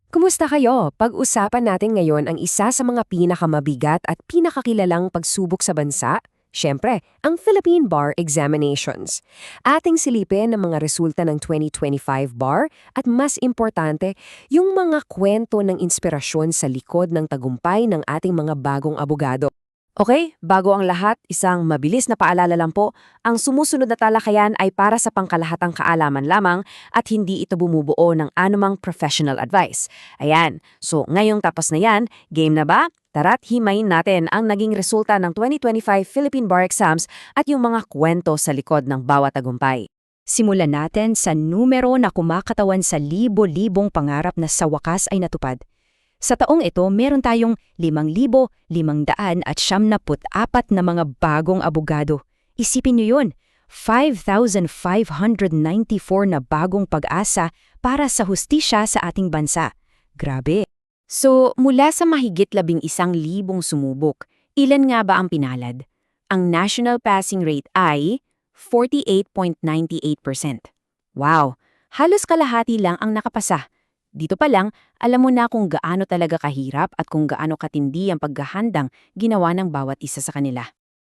Kumusta kayo? Pag-usapan natin ngayon ang isa sa mga pinakamabigat at pinakakilalang pagsubok sa bansa, siyempre, ang Philippine Bar Examinations. Ating silipin ang mga resulta ng 2025 bar at mas importante, yung mga kwento ng inspirasyon sa likod ng tagumpay ng ating mga bagong abogado. Okay, bago ang lahat, isang mabilis na paalala lang po, ang sumusunod na talakayan ay para sa pangkalahatang kaalaman lamang at hindi ito bumubuo ng anumang professional advice. Ayan, so ngayong tapos na yan, game na ba? Tara't himayin natin ang naging resulta ng 2025 Philippine Bar Exams at yung mga kwento sa likod ng bawat tagumpay. Simulan natin sa numero na kumakatawan sa libo-libong pangarap na sa wakas ay natupad. Sa taong ito, meron tayong 5,574 na mga bagong abogado. Isipin niyo yun, 5,594 na bagong pag-asa para sa hustisya sa ating bansa. Grabe! So, mula sa mahigit 11,000 sumubok, ilan nga ba ang pinalad? Ang national passing rate ay 48.98%. Wow! Halos kalahati lang ang nakapasa. Dito pa lang, alam mo na kung gaano talaga kahirap at kung gaano katindi ang paghahandang ginawa ng bawat isa sa kanila.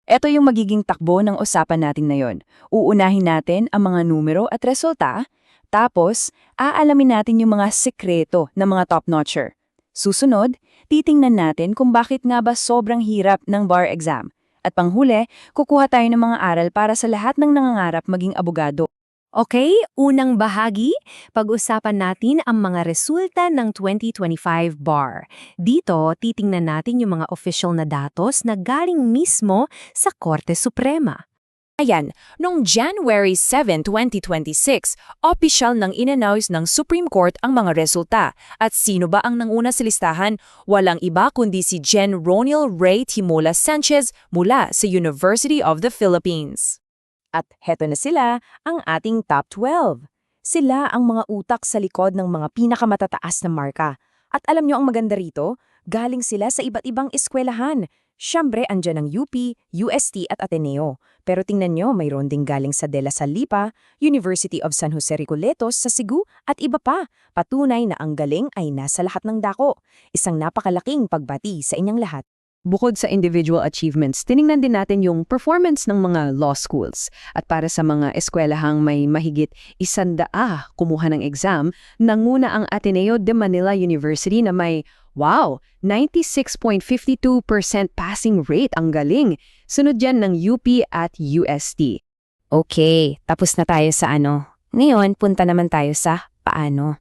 Ito yung magiging takbo ng usapan natin ngayon. Uunahin natin ang mga numero at resulta, tapos aalamin natin yung mga sekreto ng mga top-notcher. Susunod, titingnan natin kung bakit nga ba sobrang hirap ng bar exam. At panghuli, kukuha tayo ng mga aral para sa lahat ng nangangarap maging abogado. Okay, unang bahagi, pag-usapan natin ang mga resulta ng 2025 bar. Dito, titingnan natin yung mga official na datos na galing mismo sa Korte Suprema. Ayan, noong January 7, 2026, opisyal nang in-announce ng Supreme Court ang mga resulta. At sino ba ang nanguna sa listahan? Walang iba kundi si Jen Ronil Ray Timola Sanchez mula sa University of the Philippines. At heto na sila, ang ating top 12. Sila ang mga utak sa likod ng mga pinakamatataas na marka. At alam nyo ang maganda rito, galing sila sa iba't ibang eskwelahan. Siyempre, andyan ang UP, UST at Ateneo. Pero tingnan nyo, mayroon ding galing sa De La Salle pa, University of San Jose Recoletos sa Cebu at iba pa. Patunay na ang galing ay nasa lahat ng dako. Isang napakalaking pagbati sa inyong lahat. Bukod sa individual achievements, tiningnan din natin yung performance ng mga law schools. At para sa mga eskwelahang may mahigit 100 kumuha ng exam, nanguna ang Ateneo de Manila University na may, 96.52% passing rate, ang galing. Sunod dyan ng UP at UST. Okay, tapos na tayo sa ano. Ngayon, punta naman tayo sa paano.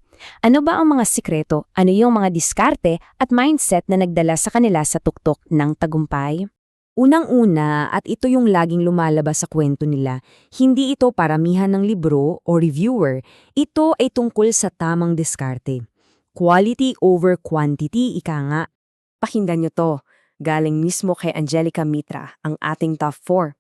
Ano ba ang mga sikreto, ano yung mga diskarte at mindset na nagdala sa kanila sa tuktok ng tagumpay? Unang-una, at ito yung laging lumalabas sa kwento nila, hindi ito paramihan ng libro o reviewer, ito ay tungkol sa tamang diskarte. Quality over quantity, ika nga. Pakinggan nyo to, galing mismo kay Angelica Mitra, ang ating top 4.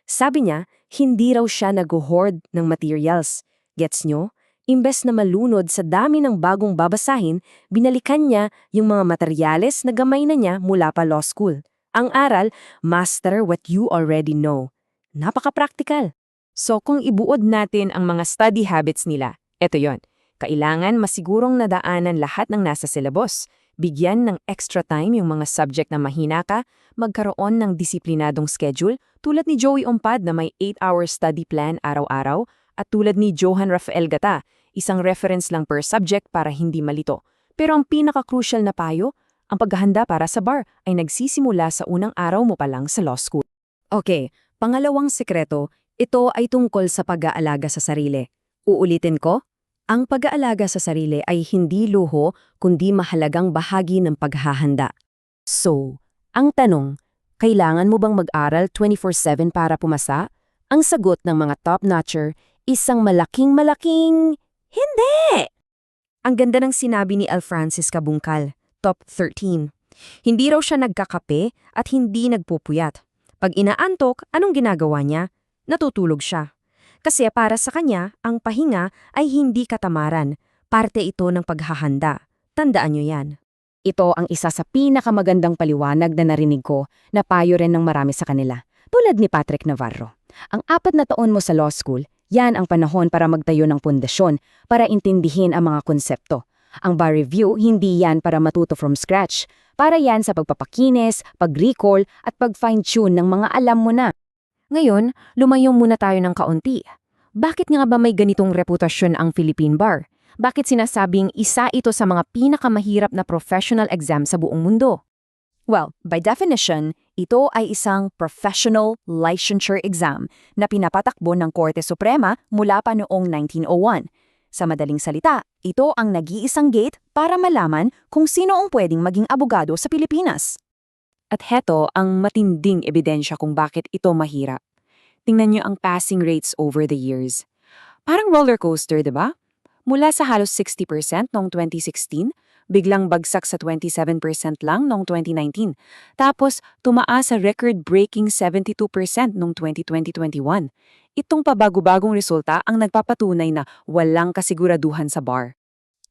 Sabi niya, hindi raw siya nag-hoard ng materials. Gets nyo? Imbes na malunod sa dami ng bagong babasahin, binalikan niya yung mga materyales na gamay na niya mula pa law school. Ang aral, master what you already know. Napaka-practical. So kung ibuod natin ang mga study habits nila, eto yon. Kailangan masigurong nadaanan lahat ng nasa syllabus. Bigyan ng extra time yung mga subject na mahina ka, magkaroon ng disiplinadong schedule tulad ni Joey Ompad na may 8-hour study plan araw-araw at tulad ni Johan Rafael Gata, isang reference lang per subject para hindi malito. Pero ang pinaka-crucial na payo, ang paghahanda para sa bar ay nagsisimula sa unang araw mo pa lang sa law school. Okay, pangalawang sekreto, ito ay tungkol sa pag-aalaga sa sarili. Uulitin ko, ang pag-aalaga sa sarili ay hindi luho kundi mahalagang bahagi ng paghahanda. So, ang tanong, kailangan mo bang mag-aral 24/7 para pumasa? Ang sagot ng mga top-notcher, isang malaking hindi! Ang ganda ng sinabi ni Al Francis Cabungcal, top 13. Hindi raw siya nagkakape at hindi nagpupuyat. Pag inaantok, anong ginagawa niya? Natutulog siya. Kasi para sa kanya, ang pahinga ay hindi katamaran. Parte ito ng paghahanda. Tandaan niyo yan. Ito ang isa sa pinakamagandang paliwanag na narinig ko na payo rin ng marami sa kanila. Tulad ni Patrick Navarro. Ang 4 na taon mo sa law school, yan ang panahon para magtayo ng pundasyon, para intindihin ang mga konsepto. Ang bar review, hindi yan para matuto from scratch. Para yan sa pagpapakinis, pag-recall, at pag-fine-tune ng mga alam mo na. Ngayon, lumayo muna tayo ng kaunti. Bakit nga ba may ganitong reputasyon ang Philippine Bar? Bakit sinasabing isa ito sa mga pinakamahirap na professional exam sa buong mundo? Well, by definition, ito ay isang professional licensure exam na pinapatakbo ng Korte Suprema mula pa noong 1901. Sa madaling salita, ito ang nag-iisang gate para malaman kung sino ang pwedeng maging abogado sa Pilipinas. At heto ang matinding ebidensya kung bakit ito mahirap. Tingnan niyo ang passing rates over the years. Parang roller coaster, di ba? Mula sa halos 60% noong 2016, biglang bagsak sa 27% lang noong 2019. Tapos tumaas sa record-breaking 72% noong 2020-21. Itong pabago-bagong resulta ang nagpapatunay na walang kasiguraduhan sa bar.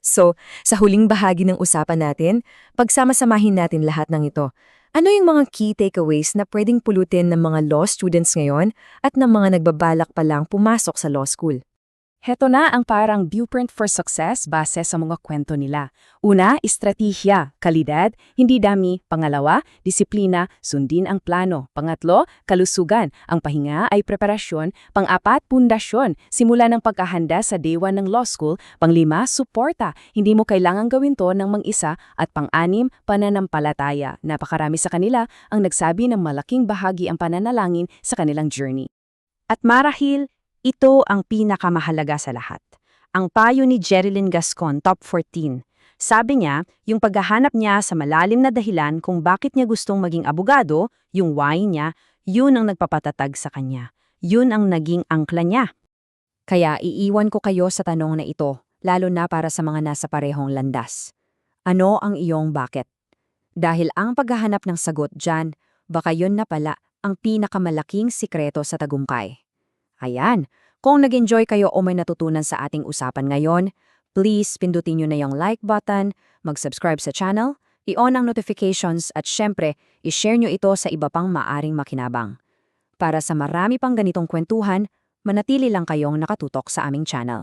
So, sa huling bahagi ng usapan natin, pagsama-samahin natin lahat ng ito. Ano yung mga key takeaways na pwedeng pulutin ng mga law students ngayon at ng mga nagbabalak pa lang pumasok sa law school? Heto na ang parang blueprint for success base sa mga kwento nila. Una, estratehiya, kalidad, hindi dami. Pangalawa, disiplina, sundin ang plano. Pangatlo, kalusugan. Ang pahinga ay preparasyon. Pang-apat, pundasyon, simula ng pagkahanda sa day one ng law school. Panglima, suporta. Hindi mo kailangang gawin to ng mag-isa. At pang-anim, pananampalataya. Napakarami sa kanila ang nagsabi ng malaking bahagi ang pananalangin sa kanilang journey. At marahil, ito ang pinakamahalaga sa lahat. Ang payo ni Jerilyn Gascon, top 14. Sabi niya, yung paghahanap niya sa malalim na dahilan kung bakit niya gustong maging abogado, yung why niya, yun ang nagpapatatag sa kanya. Yun ang naging angkla niya. Kaya iiwan ko kayo sa tanong na ito, lalo na para sa mga nasa parehong landas. Ano ang iyong bakit? Dahil ang paghahanap ng sagot dyan, baka yun na pala ang pinakamalaking sikreto sa tagumpay. Ayan, kung nag-enjoy kayo o may natutunan sa ating usapan ngayon, please pindutin nyo na yung like button, mag-subscribe sa channel, i-on ang notifications at syempre, i-share nyo ito sa iba pang maaring makinabang. Para sa marami pang ganitong kwentuhan, manatili lang kayong nakatutok sa aming channel.